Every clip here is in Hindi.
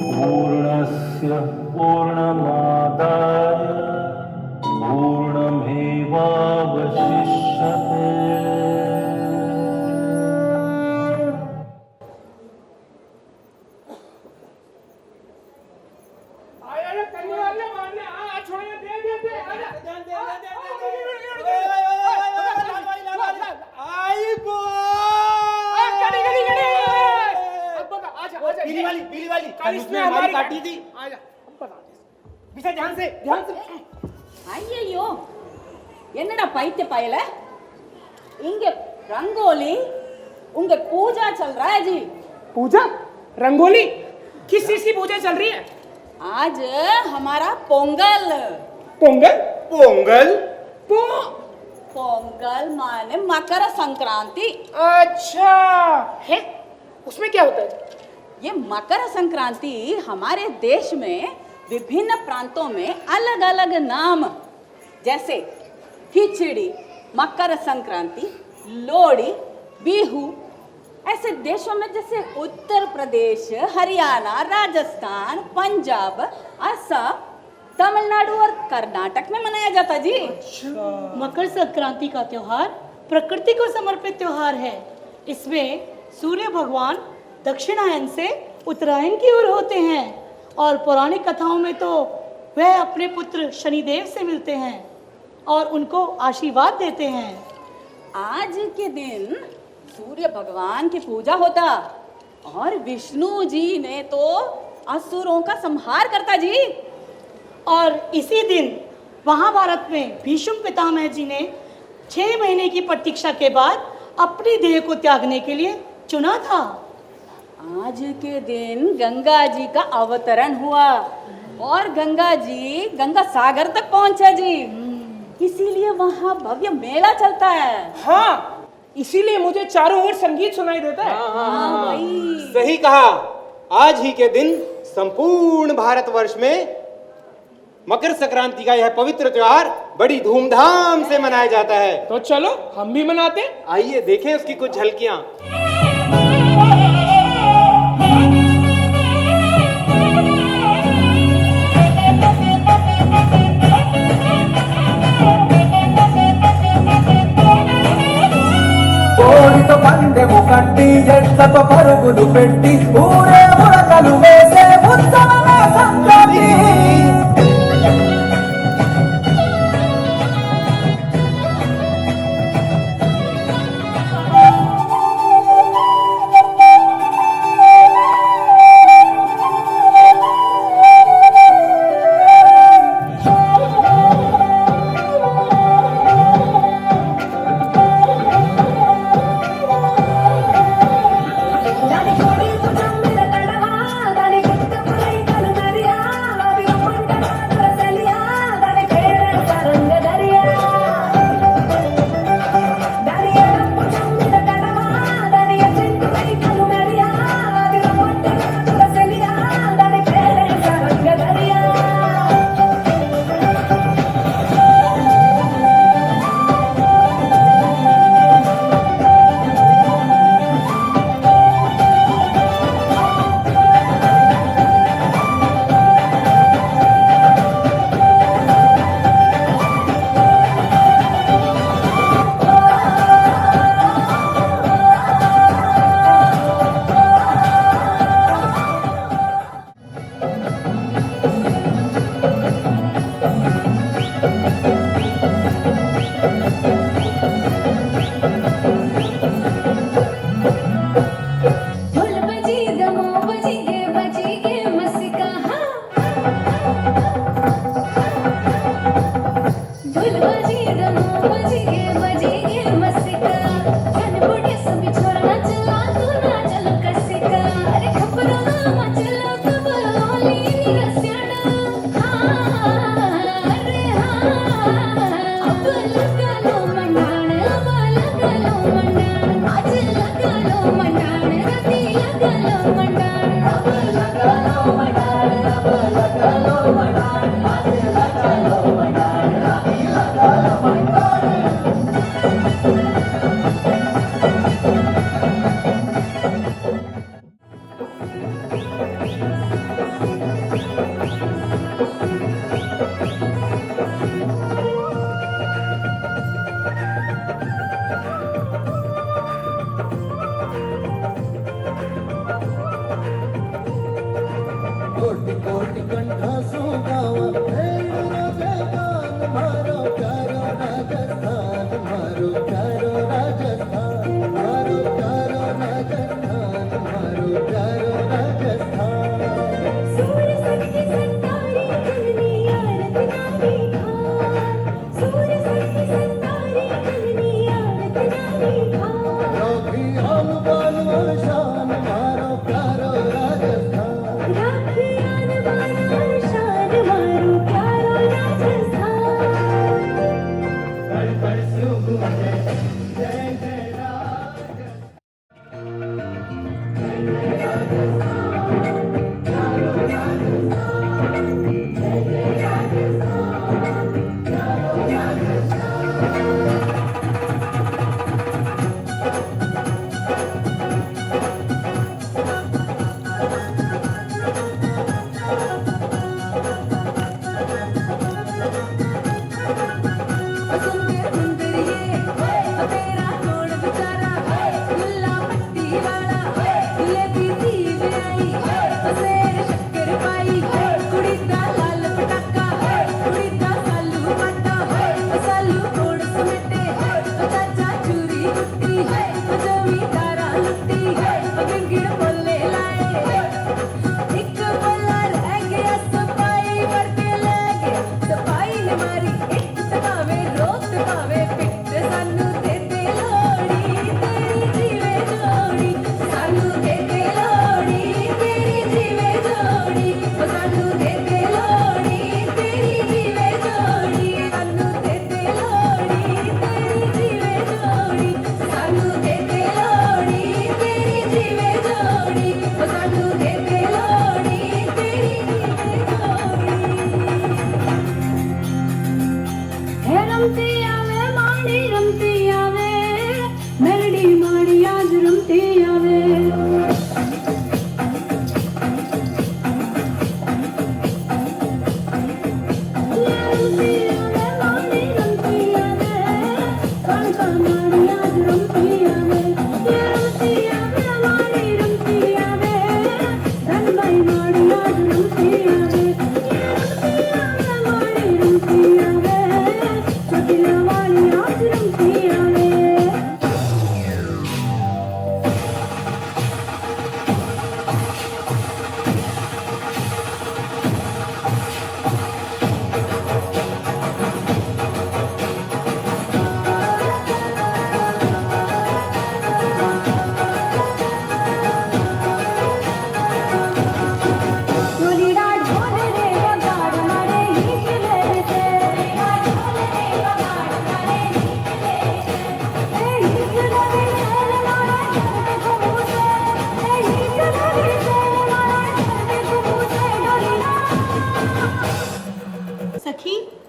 पूर्णस्य पूर्णमादाय पूर्णमेवावशिष्यते। पीली वाली इसने हमारी काटी थी। आजा विषय ध्यान से ஐயோ என்னடா பைத்திய பயல இங்க रंगोली उनके पूजा चल रहा है जी। पूजा रंगोली किस चीज की पूजा चल रही है? आज हमारा पोंगल। पोंगल पोंगल पोंगल माने मकर संक्रांति। अच्छा है, उसमें क्या होता है? ये मकर संक्रांति हमारे देश में विभिन्न प्रांतों में अलग अलग नाम, जैसे खिचड़ी, मकर संक्रांति, लोहड़ी, बिहू, ऐसे देशों में जैसे उत्तर प्रदेश, हरियाणा, राजस्थान, पंजाब, असम, तमिलनाडु और कर्नाटक में मनाया जाता जी। मकर संक्रांति का त्योहार प्रकृति को समर्पित त्योहार है। इसमें सूर्य भगवान दक्षिणायन से उत्तरायण की ओर होते हैं और पौराणिक कथाओं में तो वह अपने पुत्र शनिदेव से मिलते हैं और उनको आशीर्वाद देते हैं। आज के दिन सूर्य भगवान की पूजा होता और विष्णु जी ने तो असुरों का संहार करता जी। और इसी दिन महाभारत में भीष्म पितामह जी ने 6 महीने की प्रतीक्षा के बाद अपनी देह को त्यागने के लिए चुना था। आज के दिन गंगा जी का अवतरण हुआ और गंगा जी गंगा सागर तक पहुंचा जी, इसीलिए वहाँ भव्य मेला चलता है। हाँ, इसीलिए मुझे चारों ओर संगीत सुनाई देता है। भाई सही कहा। आज ही के दिन संपूर्ण भारतवर्ष में मकर संक्रांति का यह पवित्र त्योहार बड़ी धूमधाम से मनाया जाता है। तो चलो हम भी मनाते। आइए देखें उसकी कुछ झलकियां। కోడితో పందెము కట్టి ఎట్లతో పరుగులు పెట్టి ఊరే ఉడకలు వేసే ఉత్సవమే సంక్రాంతి. దాని కోడి భుజం మీద తడవా, దాని గుత్త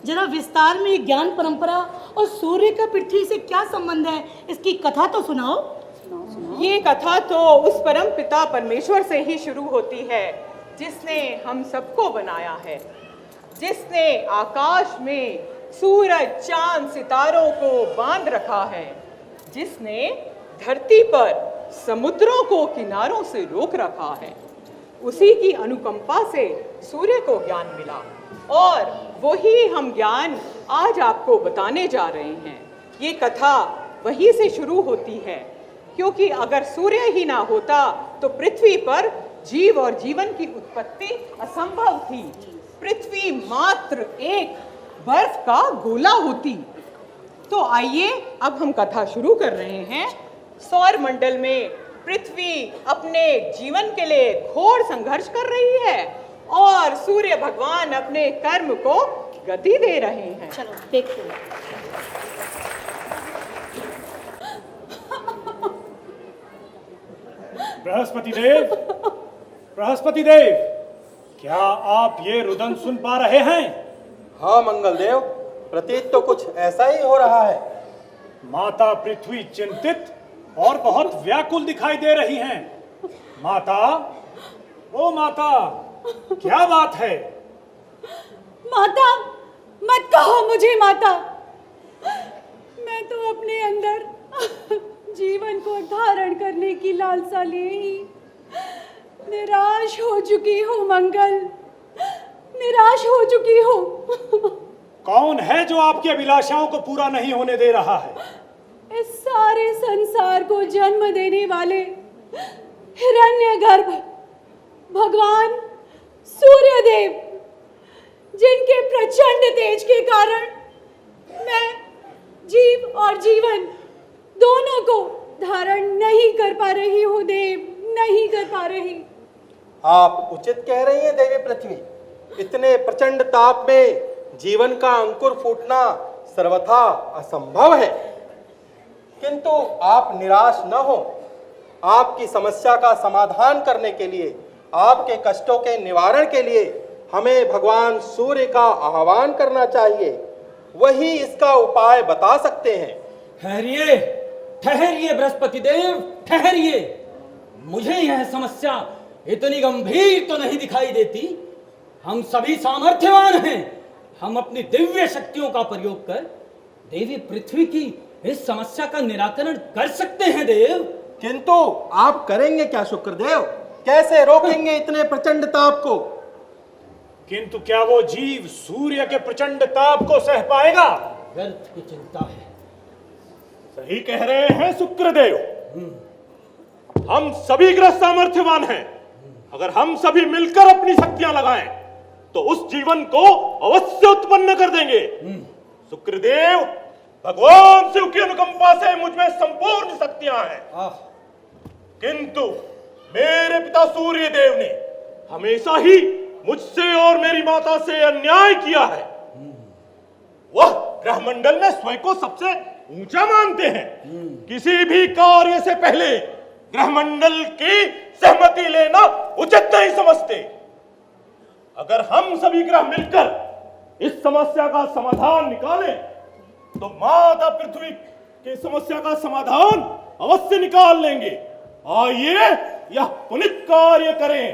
जरा विस्तार में ज्ञान परंपरा और सूर्य का पृथ्वी से क्या संबंध है, इसकी कथा तो सुनाओ। ये कथा तो उस परम पिता परमेश्वर से ही शुरू होती है जिसने हम सबको बनाया है, जिसने आकाश में सूरज चांद सितारों को बांध रखा है, जिसने धरती पर समुद्रों को किनारों से रोक रखा है। उसी की अनुकंपा से सूर्य को ज्ञान मिला और वही हम ज्ञान आज आपको बताने जा रहे हैं। ये कथा वहीं से शुरू होती है, क्योंकि अगर सूर्य ही ना होता तो पृथ्वी पर जीव और जीवन की उत्पत्ति असंभव थी। पृथ्वी मात्र एक बर्फ का गोला होती। तो आइए अब हम कथा शुरू कर रहे हैं। सौर मंडल में पृथ्वी अपने जीवन के लिए घोर संघर्ष कर रही है और सूर्य भगवान अपने कर्म को गति दे रहे हैं। चलो देखते हैं। बृहस्पति देव, क्या आप ये रुदन सुन पा रहे हैं? हाँ मंगलदेव, प्रतीत तो कुछ ऐसा ही हो रहा है। माता पृथ्वी चिंतित और बहुत व्याकुल दिखाई दे रही हैं। माता, ओ माता, क्या बात है? माता, मत कहो मुझे माता। मैं तो अपने अंदर जीवन को धारण करने की लालसा लिए ही निराश हो चुकी हूँ मंगल, निराश हो चुकी हूँ। कौन है जो आपकी अभिलाषाओं को पूरा नहीं होने दे रहा है? इस सारे संसार को जन्म देने वाले हिरण्यगर्भ भगवान सूर्यदेव, जिनके प्रचंड तेज के कारण मैं जीव और जीवन दोनों को धारण नहीं कर पा रही हूँ देव, नहीं कर पा रही। आप उचित कह रही हैं देवी पृथ्वी। इतने प्रचंड ताप में जीवन का अंकुर फूटना सर्वथा असंभव है। किंतु आप निराश न हो, आपकी समस्या का समाधान करने के लिए, आपके कष्टों के निवारण के लिए हमें भगवान सूर्य का आह्वान करना चाहिए। वही इसका उपाय बता सकते हैं। ठहरिए, ठहरिए बृहस्पति देव, ठहरिए। मुझे यह समस्या इतनी गंभीर तो नहीं दिखाई देती। हम सभी सामर्थ्यवान हैं। हम अपनी दिव्य शक्तियों का प्रयोग कर देवी पृथ्वी की इस समस्या का निराकरण कर सकते हैं देव। किंतु आप करेंगे क्या शुक्रदेव? कैसे रोकेंगे इतने प्रचंड ताप को? किंतु क्या वो जीव सूर्य के प्रचंड ताप को सह पाएगा? व्यर्थ की चिंता है। सही कह रहे हैं शुक्रदेव। हम सभी ग्रह सामर्थ्यवान हैं। अगर हम सभी मिलकर अपनी शक्तियां लगाएं तो उस जीवन को अवश्य उत्पन्न कर देंगे। शुक्रदेव, भगवान शिव की अनुकंपा से मुझ में संपूर्ण शक्तियां हैं, किंतु मेरे पिता सूर्य देव ने हमेशा ही मुझसे और मेरी माता से अन्याय किया है। वह ग्रहमंडल में स्वयं को सबसे ऊंचा मानते हैं। किसी भी कार्य से पहले ग्रहमंडल की सहमति लेना उचित नहीं समझते। अगर हम सभी ग्रह मिलकर इस समस्या का समाधान निकालें तो माता पृथ्वी की समस्या का समाधान अवश्य निकाल लेंगे। आइए यह पुनित कार्य करें।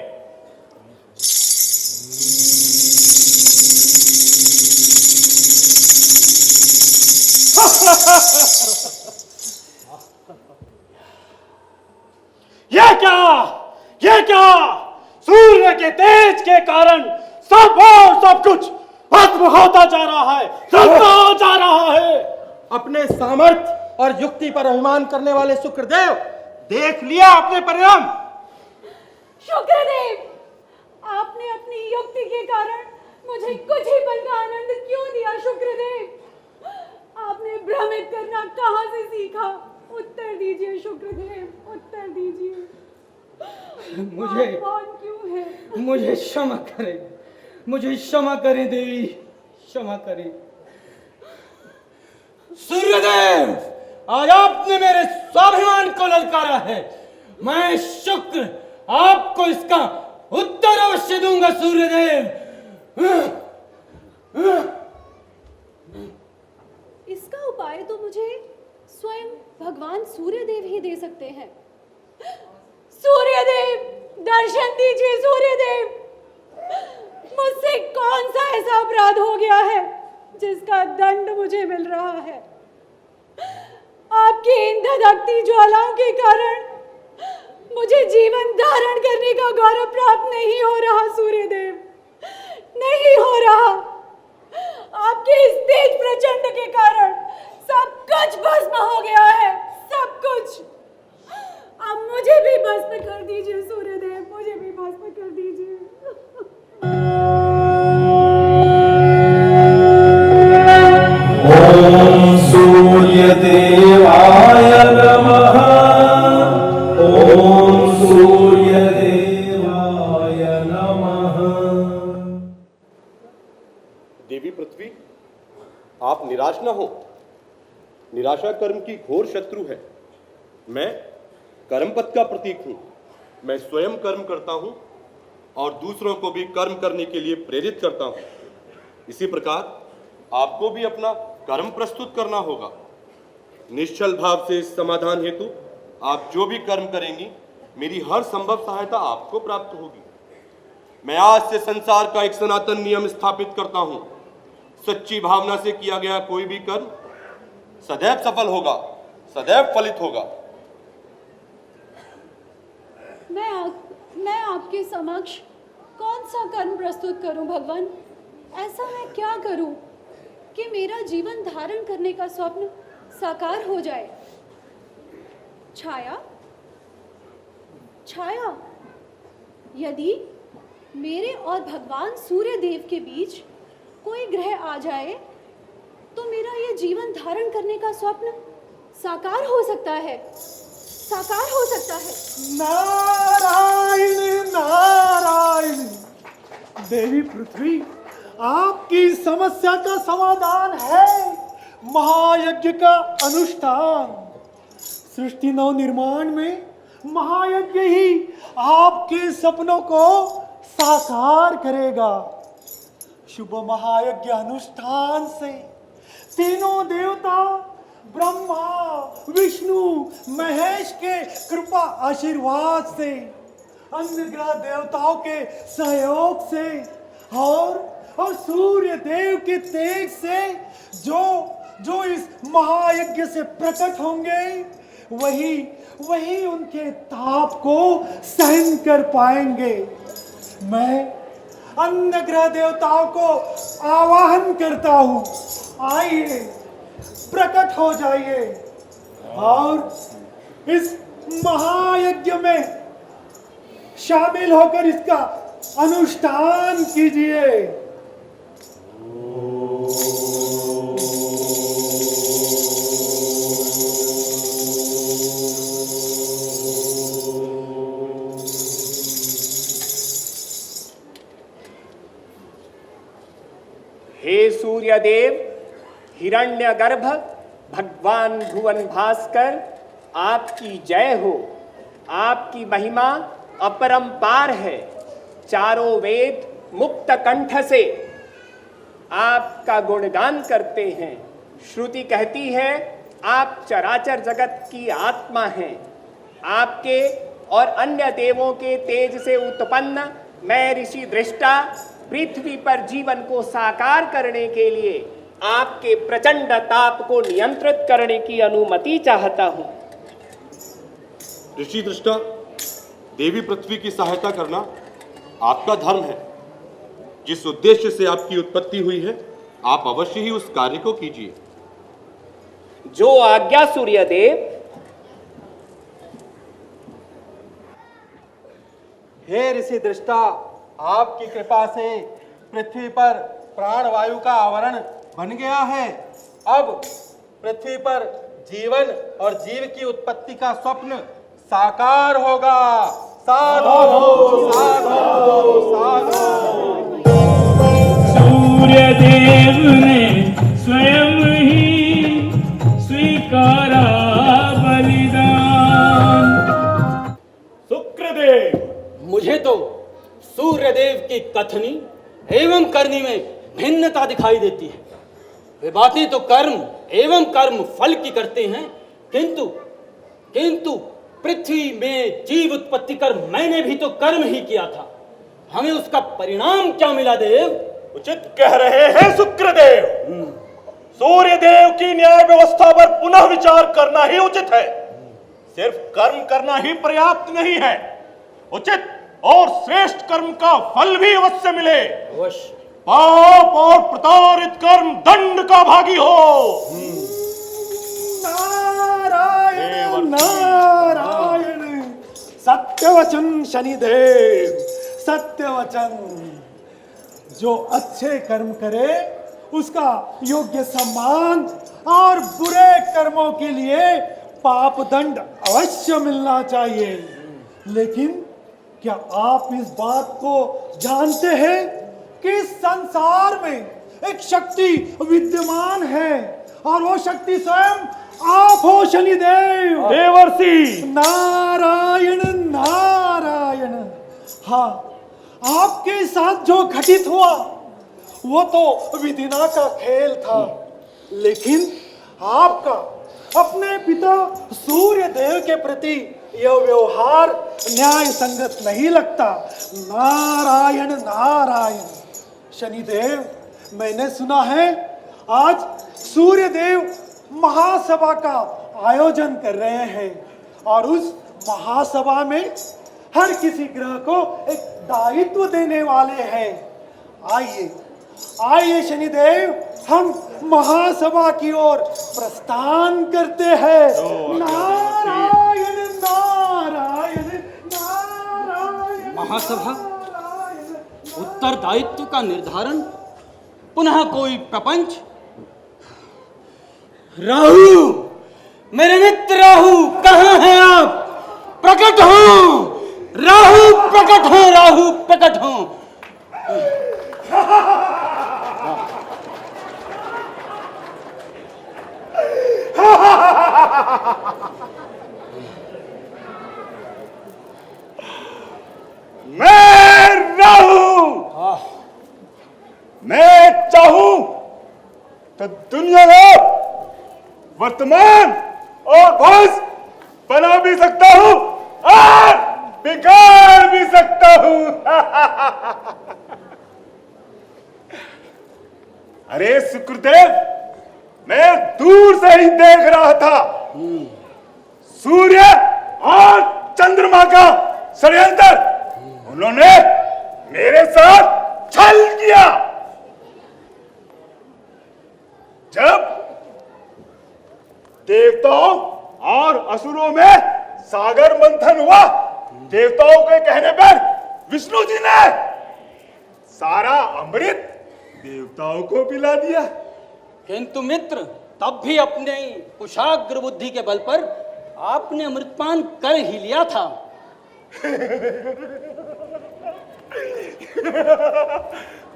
यह क्या? सूर्य के तेज के कारण सब और सब कुछ भस्म होता जा रहा है, जलता जा रहा है। अपने सामर्थ्य और युक्ति पर अभिमान करने वाले शुक्रदेव, देख लिया आपने परिणाम। शुक्रदेव, आपने अपनी युक्ति के कारण मुझे कुछ ही पल का आनंद क्यों दिया? शुक्रदेव, आपने भ्रमित करना कहां से सीखा? उत्तर दीजिए शुक्रदेव, उत्तर दीजिए। मुझे कौन क्यों है? मुझे क्षमा करें, मुझे क्षमा करें देवी, क्षमा करें। सूर्यदेव, आज आपने मेरे स्वाभिमान को ललकारा है। मैं शुक्र आपको इसका उत्तर अवश्य दूंगा सूर्यदेव। इसका उपाय तो मुझे स्वयं भगवान सूर्यदेव ही दे सकते हैं। सूर्यदेव, दर्शन दीजिए। सूर्यदेव, मुझसे कौन सा ऐसा अपराध हो गया है जिसका दंड मुझे मिल रहा है? आपकी इन धधकती ज्वालाओं के कारण मुझे जीवन धारण करने का गौरव प्राप्त नहीं हो रहा। सूर्यदेव, नहीं हो रहा। आपके इस तेज प्रचंड के कारण सब कुछ भस्म हो गया है, सब कुछ। अब मुझे भी भस्म कर दीजिए सूर्यदेव, मुझे भी भस्म कर दीजिए। ओम सूर्य देवाय नमः। ओम सूर्य देवाय नमः। देवी पृथ्वी, आप निराश न हो। निराशा कर्म की घोर शत्रु है। मैं कर्मपथ का प्रतीक हूं। मैं स्वयं कर्म करता हूं और दूसरों को भी कर्म करने के लिए प्रेरित करता हूं। इसी प्रकार आपको भी अपना कर्म प्रस्तुत करना होगा। निश्चल भाव से इस समाधान हेतु आप जो भी कर्म करेंगी, मेरी हर संभव सहायता आपको प्राप्त होगी। मैं आज से संसार का एक सनातन नियम स्थापित करता हूं। सच्ची भावना से किया गया कोई भी कर्म सदैव सफल होगा, सदैव फलित होगा। मैं आपके समक्ष कौन सा कर्म प्रस्तुत करूं भगवान? ऐसा मैं क्या करूं कि मेरा जीवन धारण करने का स्वप्न साकार हो जाए? छाया, छाया, यदि मेरे और भगवान सूर्य देव के बीच कोई ग्रह आ जाए तो मेरा यह जीवन धारण करने का स्वप्न साकार हो सकता है, साकार हो सकता है। नारायण नारायण। देवी पृथ्वी, आपकी समस्या का समाधान है महायज्ञ का अनुष्ठान। सृष्टि नव निर्माण में महायज्ञ ही आपके सपनों को साकार करेगा। शुभ महायज्ञ अनुष्ठान से तीनों देवता ब्रह्मा विष्णु महेश के कृपा आशीर्वाद से, अन्य ग्रह देवताओं के सहयोग से और सूर्य देव के तेज से जो इस महायज्ञ से प्रकट होंगे, वही उनके ताप को सहन कर पाएंगे। मैं अन्य ग्रह देवताओं को आवाहन करता हूं, आइए प्रकट हो जाइए और इस महायज्ञ में शामिल होकर इसका अनुष्ठान कीजिए। हे सूर्यदेव, हिरण्यगर्भ, भगवान भुवन भास्कर, आपकी जय हो। आपकी महिमा अपरंपार है। चारों वेद मुक्त कंठ से आपका गुणगान करते हैं। श्रुति कहती है आप चराचर जगत की आत्मा हैं। आपके और अन्य देवों के तेज से उत्पन्न मैं ऋषि दृष्टा पृथ्वी पर जीवन को साकार करने के लिए आपके प्रचंड ताप को नियंत्रित करने की अनुमति चाहता हूं। ऋषि दृष्टा, देवी पृथ्वी की सहायता करना आपका धर्म है। जिस उद्देश्य से आपकी उत्पत्ति हुई है, आप अवश्य ही उस कार्य को कीजिए। जो आज्ञा सूर्यदेव। हे ऋषि दृष्टा, आपकी कृपा से पृथ्वी पर प्राणवायु का आवरण बन गया है। अब पृथ्वी पर जीवन और जीव की उत्पत्ति का स्वप्न साकार होगा। साधु साधु साधु। सूर्यदेव ने स्वयं ही स्वीकारा बलिदान। शुक्रदेव, मुझे तो सूर्यदेव की कथनी एवं करनी में भिन्नता दिखाई देती है। वे बातें तो कर्म एवं कर्म फल की करते हैं, किंतु पृथ्वी में जीव उत्पत्ति कर मैंने भी तो कर्म ही किया था। हमें उसका परिणाम क्या मिला देव? उचित कह रहे हैं शुक्रदेव। सूर्यदेव की न्याय व्यवस्था पर पुनः विचार करना ही उचित है। सिर्फ कर्म करना ही पर्याप्त नहीं है। उचित और श्रेष्ठ कर्म का फल भी अवश्य मिले। अवश्य। पाप और प्रताड़ित कर्म दंड का भागी हो। नारायण नारायण। सत्यवचन शनिदेव, सत्यवचन। जो अच्छे कर्म करे उसका योग्य सम्मान और बुरे कर्मों के लिए पाप दंड अवश्य मिलना चाहिए। लेकिन क्या आप इस बात को जानते हैं कि इस संसार में एक शक्ति विद्यमान है और वो शक्ति स्वयं आप हो शनिदेव। देवर्षि। नारायण नारायण। हाँ, आपके साथ जो घटित हुआ वो तो विधिना का खेल था, लेकिन आपका अपने पिता सूर्य देव के प्रति यह व्यवहार न्याय संगत नहीं लगता। नारायण नारायण। शनिदेव, मैंने सुना है आज सूर्य देव महासभा का आयोजन कर रहे हैं और उस महासभा में हर किसी ग्रह को एक दायित्व देने वाले हैं। आइए आइए शनिदेव, हम महासभा की ओर प्रस्थान करते हैं। नारायण नारायण नारायण। महासभा, उत्तरदायित्व का निर्धारण, पुनः कोई प्रपंच। राहु, मेरे मित्र राहु, कहाँ हैं आप? प्रकट हो राहु, प्रकट हो राहु, प्रकट हो। तो दुनिया को वर्तमान और भविष्य बना भी सकता हूं और बिगाड़ भी सकता हूं। अरे शुक्रदेव, मैं दूर से ही देख रहा था सूर्य और चंद्रमा का षड्यंत्र। उन्होंने मेरे साथ छल किया। जब देवताओं और असुरों में सागर मंथन हुआ, देवताओं के कहने पर विष्णु जी ने सारा अमृत देवताओं को पिला दिया। किंतु मित्र, तब भी अपने कुशाग्र बुद्धि के बल पर आपने अमृतपान कर ही लिया था।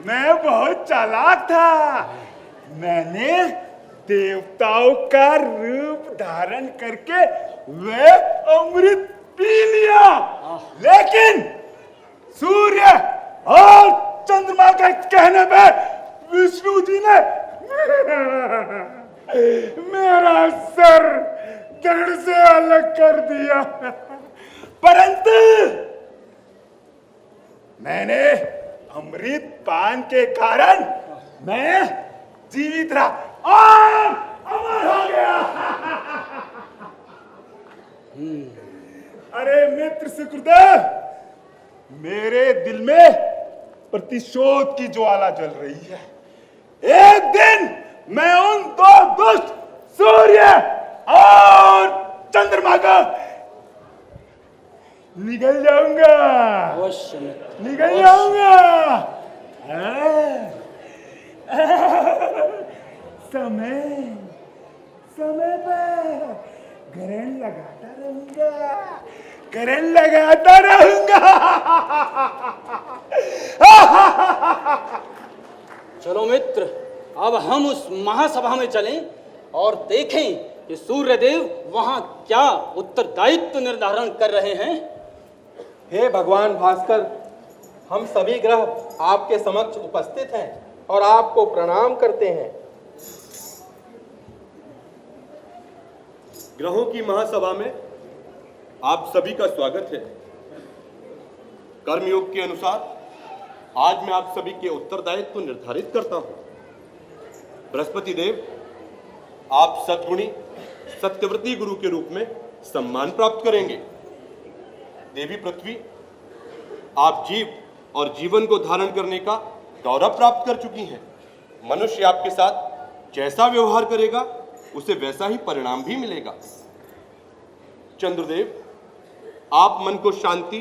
मैं बहुत चालाक था। मैंने देवताओं का रूप धारण करके वे अमृत पी लिया, लेकिन सूर्य और चंद्रमा के कहने पे विष्णु जी ने मेरा सर धड़ से अलग कर दिया। परंतु मैंने अमृत पान के कारण मैं जीवित रहा और अमर हो गया। अरे मित्र सुकृदेव, मेरे दिल में प्रतिशोध की ज्वाला जल रही है। एक दिन मैं उन दो दुष्ट सूर्य और चंद्रमा को निगल जाऊंगा, निगल जाऊंगा। समय पर ग्रहण लगाता रहूंगा, ग्रहण लगाता रहूंगा। चलो मित्र, अब हम उस महासभा में चलें और देखें कि सूर्यदेव वहां क्या उत्तरदायित्व निर्धारण कर रहे हैं। हे भगवान भास्कर, हम सभी ग्रह आपके समक्ष उपस्थित हैं और आपको प्रणाम करते हैं। ग्रहों की महासभा में आप सभी का स्वागत है। कर्मयोग के अनुसार आज मैं आप सभी के उत्तरदायित्व निर्धारित करता हूं। बृहस्पति देव, आप सद्गुणी सत्यव्रती गुरु के रूप में सम्मान प्राप्त करेंगे। देवी पृथ्वी, आप जीव और जीवन को धारण करने का गौरव प्राप्त कर चुकी हैं। मनुष्य आपके साथ जैसा व्यवहार करेगा उसे वैसा ही परिणाम भी मिलेगा। चंद्रदेव, आप मन को शांति,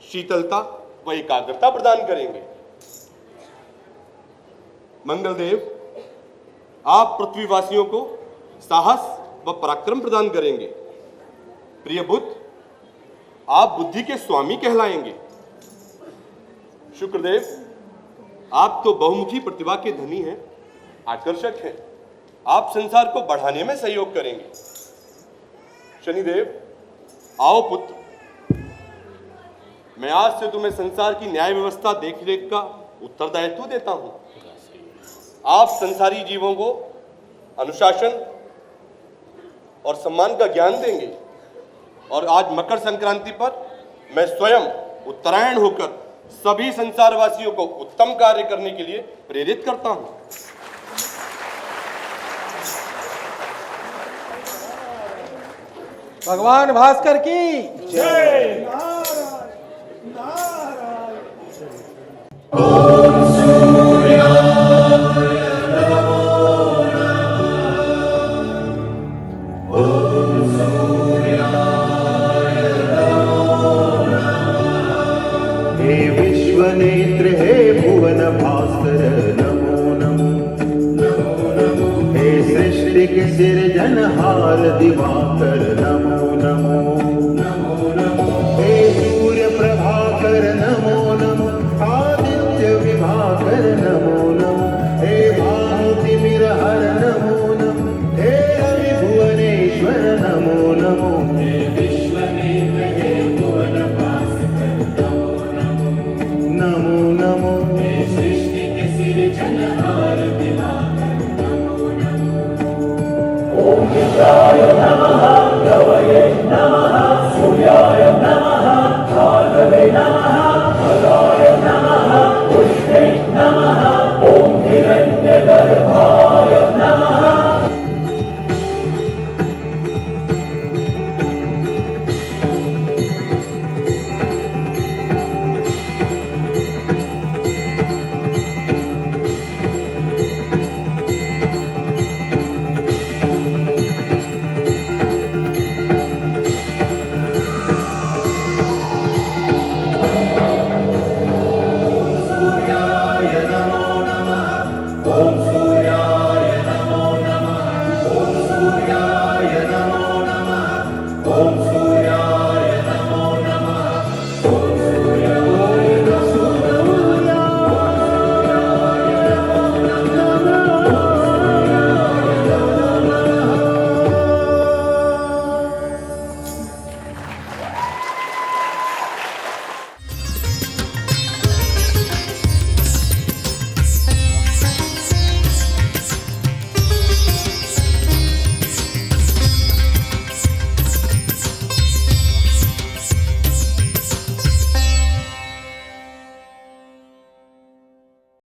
शीतलता व एकाग्रता प्रदान करेंगे। मंगलदेव, आप पृथ्वीवासियों को साहस व पराक्रम प्रदान करेंगे। प्रिय बुध, आप बुद्धि के स्वामी कहलाएंगे। शुक्रदेव, आप तो बहुमुखी प्रतिभा के धनी हैं, आकर्षक हैं। आप संसार को बढ़ाने में सहयोग करेंगे। शनिदेव, आओ पुत्र, मैं आज से तुम्हें संसार की न्याय व्यवस्था देखरेख का उत्तरदायित्व देता हूं। आप संसारी जीवों को अनुशासन और सम्मान का ज्ञान देंगे। और आज मकर संक्रांति पर मैं स्वयं उत्तरायण होकर सभी संसारवासियों को उत्तम कार्य करने के लिए प्रेरित करता हूं। भगवान भास्कर की जय। हे विश्वनेत्र, हे भुवन भास्कर, नमो नमो। हे सृष्टि के सिरजनहार दिवाकर, नमो नमो।